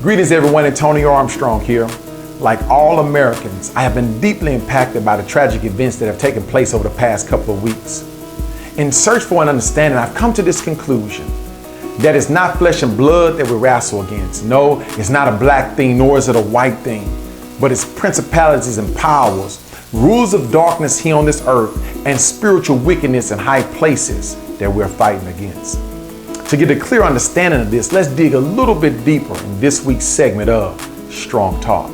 Greetings everyone, Antonio Armstrong here. Like all Americans, I have been deeply impacted by the tragic events that have taken place over the past couple of weeks. In search for an understanding, I've come to this conclusion that it's not flesh and blood that we wrestle against. No, it's not a black thing, nor is it a white thing, but it's principalities and powers, rules of darkness here on this earth, and spiritual wickedness in high places that we're fighting against. To get a clear understanding of this, let's dig a little bit deeper in this week's segment of Strong Talk.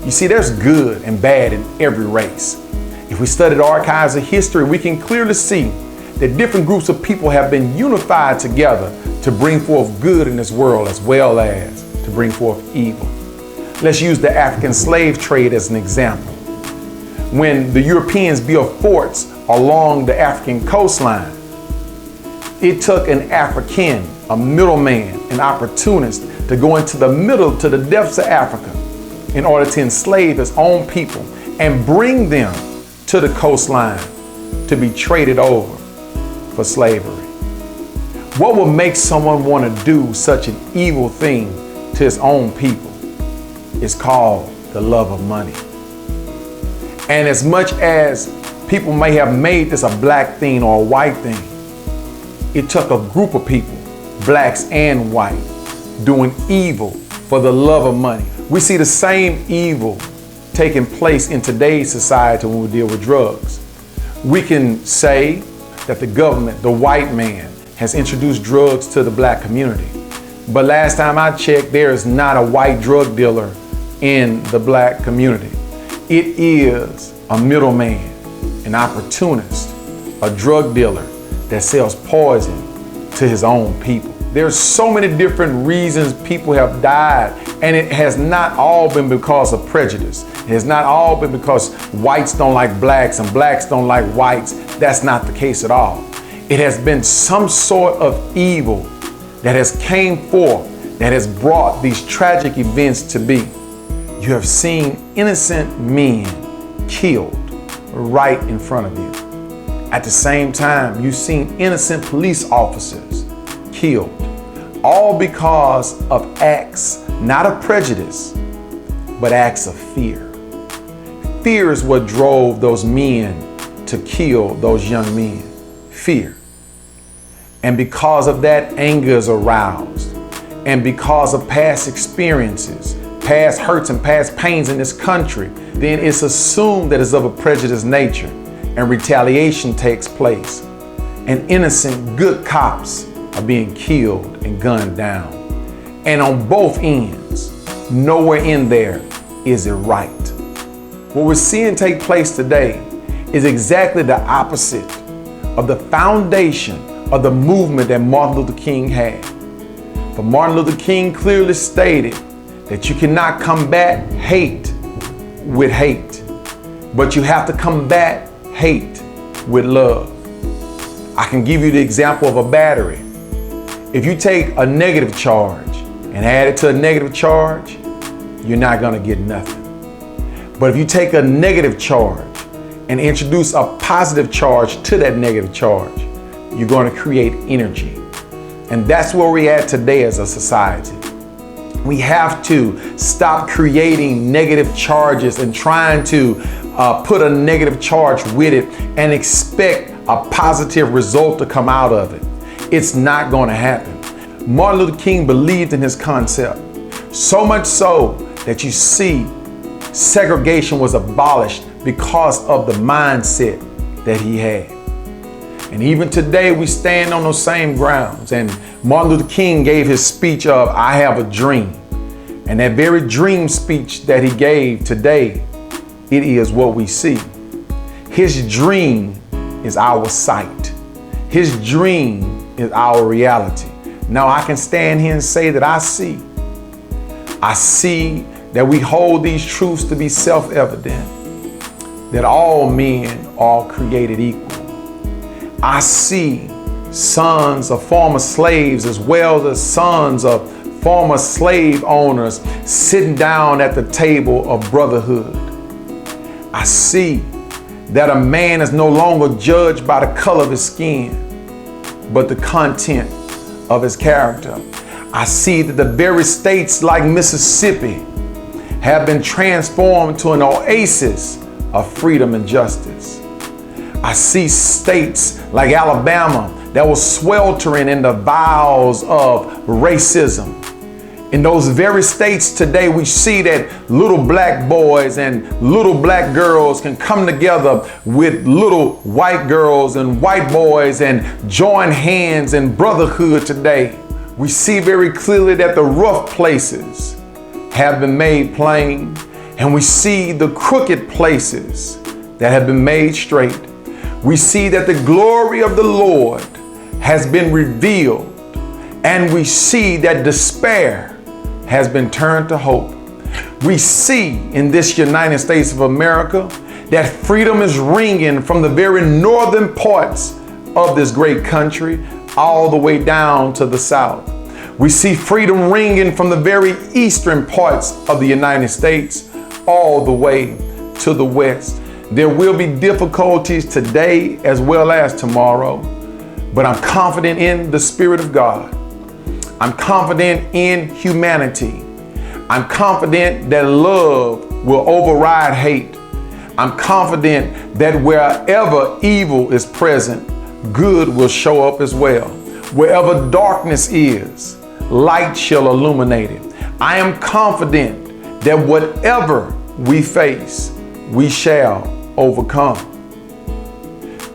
You see, there's good and bad in every race. If we study the archives of history, we can clearly see that different groups of people have been unified together to bring forth good in this world as well as to bring forth evil. Let's use the African slave trade as an example. When the Europeans built forts along the African coastline, it took an African, a middleman, an opportunist to go into the middle to the depths of Africa in order to enslave his own people and bring them to the coastline to be traded over for slavery. What would make someone want to do such an evil thing to his own people is called the love of money. And as much as people may have made this a black thing or a white thing, it took a group of people, blacks and white, doing evil for the love of money. We see the same evil taking place in today's society when we deal with drugs. We can say that the government, the white man, has introduced drugs to the black community. But last time I checked, there is not a white drug dealer in the black community. It is a middleman, an opportunist, a drug dealer that sells poison to his own people. There's so many different reasons people have died, and it has not all been because of prejudice. It has not all been because whites don't like blacks and blacks don't like whites. That's not the case at all. It has been some sort of evil that has came forth that has brought these tragic events to be. You have seen innocent men killed right in front of you. At the same time, you've seen innocent police officers killed, all because of acts, not of prejudice, but acts of fear. Fear is what drove those men to kill those young men. Fear. And because of that, anger is aroused. And because of past experiences, past hurts and past pains in this country, then it's assumed that it's of a prejudiced nature, and retaliation takes place. And innocent good cops are being killed and gunned down. And on both ends, nowhere in there is it right. What we're seeing take place today is exactly the opposite of the foundation of the movement that Martin Luther King had. For Martin Luther King clearly stated that you cannot combat hate with hate, but you have to combat hate with love. I can give you the example of a battery. If you take a negative charge and add it to a negative charge, you're not going to get nothing. But if you take a negative charge and introduce a positive charge to that negative charge, you're going to create energy. And that's where we're at today as a society. We have to stop creating negative charges and trying to put a negative charge with it and expect a positive result to come out of it. It's not going to happen. Martin Luther King believed in his concept, so much so that you see segregation was abolished because of the mindset that he had. And even today we stand on those same grounds. And Martin Luther King gave his speech of, "I have a dream." And that very dream speech that he gave today, it is what we see. His dream is our sight. His dream is our reality. Now I can stand here and say that I see that we hold these truths to be self-evident, that all men are created equal. I see sons of former slaves as well as sons of former slave owners sitting down at the table of brotherhood. I see that a man is no longer judged by the color of his skin, but the content of his character. I see that the very states like Mississippi have been transformed to an oasis of freedom and justice. I see states like Alabama that was sweltering in the vials of racism. In those very states today, we see that little black boys and little black girls can come together with little white girls and white boys and join hands in brotherhood today. We see very clearly that the rough places have been made plain, and we see the crooked places that have been made straight. We see that the glory of the Lord has been revealed, and we see that despair has been turned to hope. We see in this United States of America that freedom is ringing from the very northern parts of this great country all the way down to the south. We see freedom ringing from the very eastern parts of the United States all the way to the west. There will be difficulties today as well as tomorrow, but I'm confident in the Spirit of God. I'm confident in humanity. I'm confident that love will override hate. I'm confident that wherever evil is present, good will show up as well. Wherever darkness is, light shall illuminate it. I am confident that whatever we face, we shall overcome.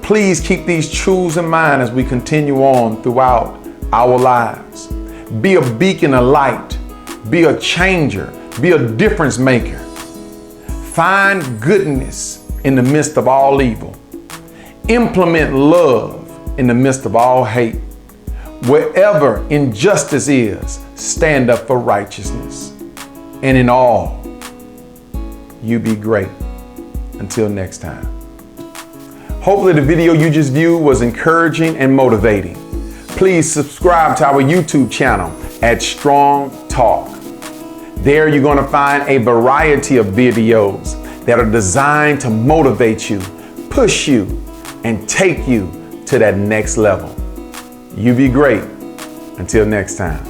Please keep these truths in mind as we continue on throughout our lives. Be a beacon of light. Be a changer. Be a difference maker. Find goodness in the midst of all evil. Implement love in the midst of all hate. Wherever injustice is, stand up for righteousness. And in all, you be great. Until next time. Hopefully the video you just viewed was encouraging and motivating. Please subscribe to our YouTube channel at Strong Talk. There you're going to find a variety of videos that are designed to motivate you, push you, and take you to that next level. You be great. Until next time.